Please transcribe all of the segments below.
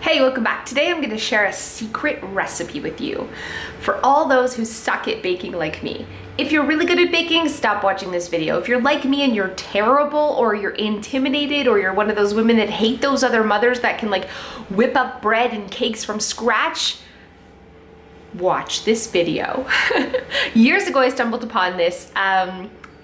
Hey, welcome back. Today I'm going to share a secret recipe with you for all those who suck at baking like me. If you're really good at baking, stop watching this video. If you're like me and you're terrible or you're intimidated or you're one of those women that hate those other mothers that can like whip up bread and cakes from scratch, watch this video. Years ago I stumbled upon this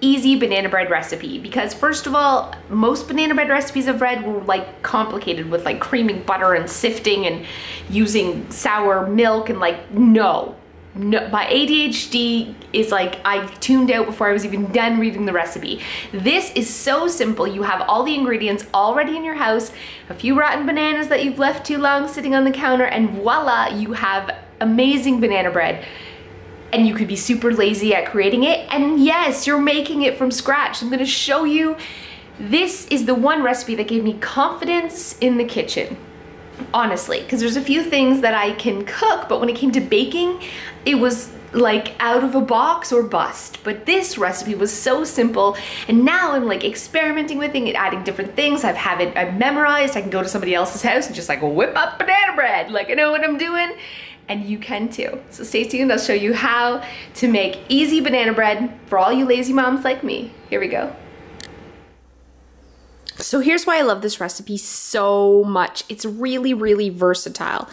easy banana bread recipe because first of all, most banana bread recipes I've read were like complicated with like creaming butter and sifting and using sour milk and like no, my ADHD is like I tuned out before I was even done reading the recipe. This is so simple. You have all the ingredients already in your house, a few rotten bananas that you've left too long sitting on the counter, and voila, you have amazing banana bread. And you could be super lazy at creating it. And yes, you're making it from scratch. I'm gonna show you. This is the one recipe that gave me confidence in the kitchen, honestly, because there's a few things that I can cook, but when it came to baking, it was like out of a box or bust. But this recipe was so simple, and now I'm like experimenting with it, adding different things. I've memorized. I can go to somebody else's house and just like whip up banana bread. Like I know what I'm doing. And you can too. So stay tuned, I'll show you how to make easy banana bread for all you lazy moms like me. Here we go. So here's why I love this recipe so much. It's really, really versatile.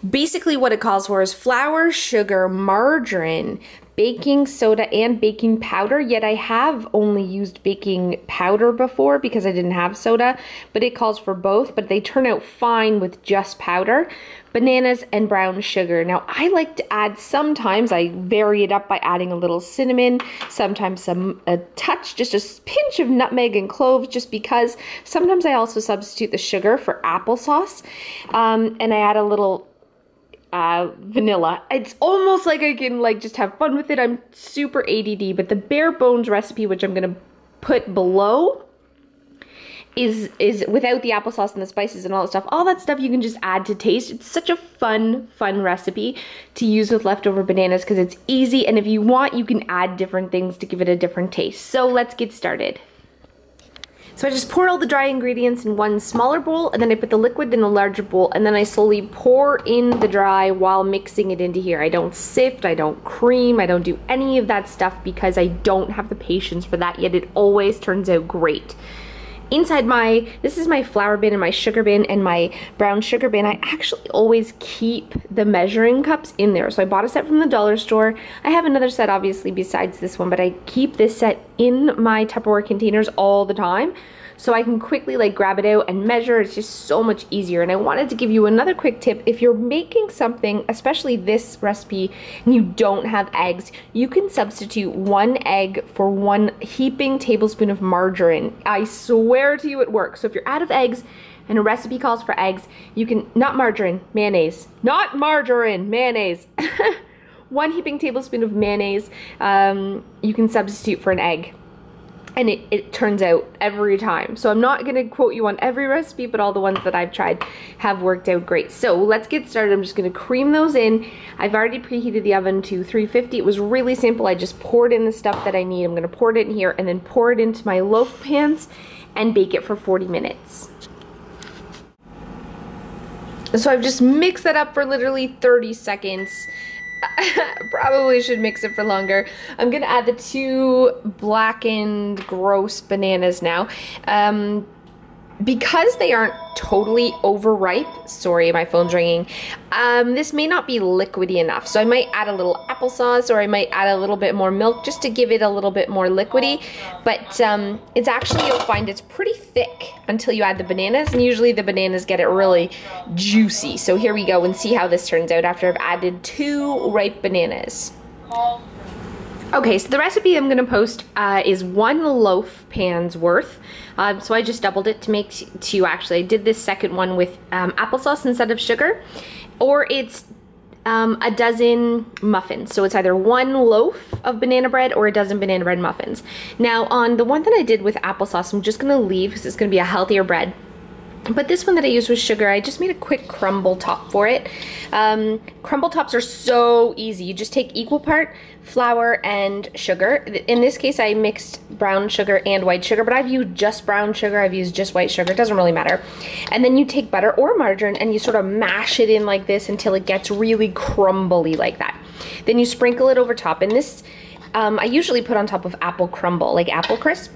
Basically what it calls for is flour, sugar, margarine, baking soda, and baking powder. Yet I have only used baking powder before because I didn't have soda, but it calls for both, but they turn out fine with just powder, bananas, and brown sugar. Now I like to add, sometimes I vary it up by adding a little cinnamon, sometimes a touch, just a pinch of nutmeg and cloves, just because. Sometimes I also substitute the sugar for applesauce, and I add a little vanilla. It's almost like I can like just have fun with it. I'm super ADD, but the bare bones recipe, which I'm gonna put below, is without the applesauce and the spices and all that stuff. All that stuff you can just add to taste. It's such a fun recipe to use with leftover bananas because it's easy, and if you want, you can add different things to give it a different taste. So let's get started. So I just pour all the dry ingredients in one smaller bowl, and then I put the liquid in a larger bowl, and then I slowly pour in the dry while mixing it into here. I don't sift, I don't cream, I don't do any of that stuff because I don't have the patience for that, yet it always turns out great. Inside this is my flour bin and my sugar bin and my brown sugar bin. I actually always keep the measuring cups in there. So I bought a set from the dollar store. I have another set obviously besides this one, but I keep this set in my Tupperware containers all the time, so I can quickly like grab it out and measure. It's just so much easier. And I wanted to give you another quick tip. If you're making something, especially this recipe, and you don't have eggs, you can substitute 1 egg for 1 heaping tablespoon of margarine. I swear to you it works. So if you're out of eggs and a recipe calls for eggs, you can, not margarine, mayonnaise. Not margarine, mayonnaise. 1 heaping tablespoon of mayonnaise, you can substitute for an egg. And it turns out every time. So I'm not gonna quote you on every recipe, but all the ones that I've tried have worked out great. So let's get started. I'm just gonna cream those in. I've already preheated the oven to 350. It was really simple. I just poured in the stuff that I need. I'm gonna pour it in here and then pour it into my loaf pans and bake it for 40 minutes. So I've just mixed that up for literally 30 seconds. Probably should mix it for longer. I'm gonna add the 2 blackened gross bananas now. Because they aren't totally overripe, sorry, my phone's ringing, this may not be liquidy enough. So I might add a little applesauce, or I might add a little bit more milk just to give it a little bit more liquidy. But it's actually, you'll find it's pretty thick until you add the bananas, and usually the bananas get it really juicy. So here we go and see how this turns out after I've added 2 ripe bananas. Okay, so the recipe I'm gonna post is 1 loaf pan's worth. So I just doubled it to make 2 actually. I did this second one with applesauce instead of sugar, or it's a dozen muffins. So it's either 1 loaf of banana bread or a dozen banana bread muffins. Now on the one that I did with applesauce, I'm just gonna leave because it's gonna be a healthier bread. But this one that I used was sugar. I just made a quick crumble top for it. Crumble tops are so easy. You just take equal part flour and sugar. In this case, I mixed brown sugar and white sugar, but I've used just brown sugar. I've used just white sugar. It doesn't really matter. And then you take butter or margarine and you sort of mash it in like this until it gets really crumbly like that. Then you sprinkle it over top. And this, I usually put on top of apple crumble, like apple crisp.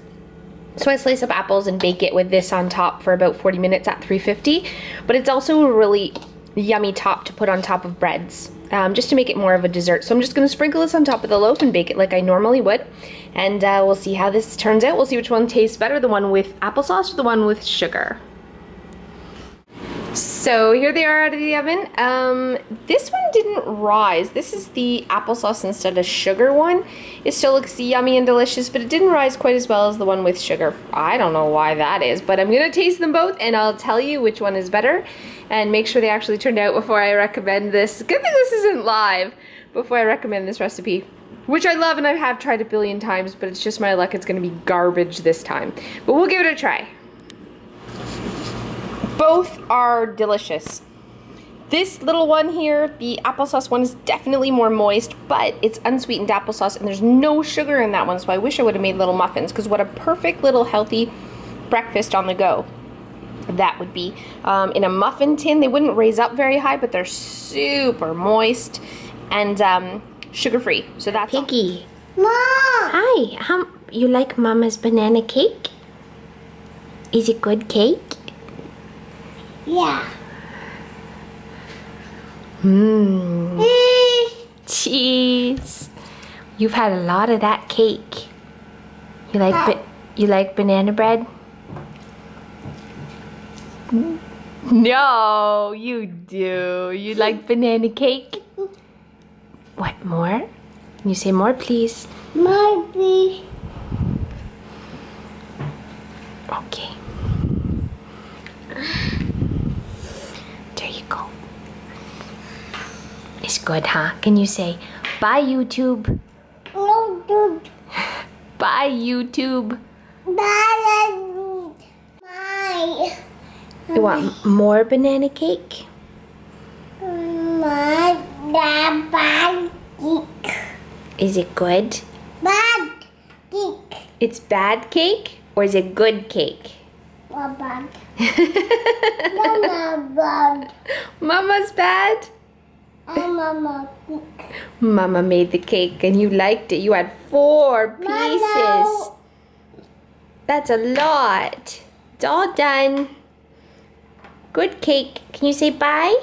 So I slice up apples and bake it with this on top for about 40 minutes at 350. But it's also a really yummy top to put on top of breads, just to make it more of a dessert. So I'm just gonna sprinkle this on top of the loaf and bake it like I normally would. And we'll see how this turns out. We'll see which one tastes better, the one with applesauce or the one with sugar. So here they are out of the oven. This one didn't rise. This is the applesauce instead of sugar one. It still looks yummy and delicious, but it didn't rise quite as well as the one with sugar. I don't know why that is, but I'm gonna taste them both and I'll tell you which one is better and make sure they actually turned out before I recommend this. Good thing this isn't live before I recommend this recipe, which I love and I have tried a billion times, but it's just my luck it's gonna be garbage this time. But we'll give it a try. Both are delicious. This little one here, the applesauce one, is definitely more moist, but it's unsweetened applesauce and there's no sugar in that one, so I wish I would have made little muffins, because what a perfect little healthy breakfast on the go that would be. In a muffin tin, they wouldn't raise up very high, but they're super moist and sugar-free, so that's Piggy. Mom! Hi, you like Mama's banana cake? Is it good cake? Yeah. Mmm. Cheese. You've had a lot of that cake. You like banana bread? No, you do. You like banana cake? What more? Can you say more, please? More, please. Okay. There you go. It's good, huh? Can you say, bye, YouTube? YouTube. Bye, YouTube. Bye. Bye. You want more banana cake? My bad cake. Is it good? Bad cake. It's bad cake? Or is it good cake? Bad. Mama bad. Mama's bad? Mama cake. Mama made the cake and you liked it. You had 4 pieces. Mama. That's a lot. It's all done. Good cake. Can you say bye?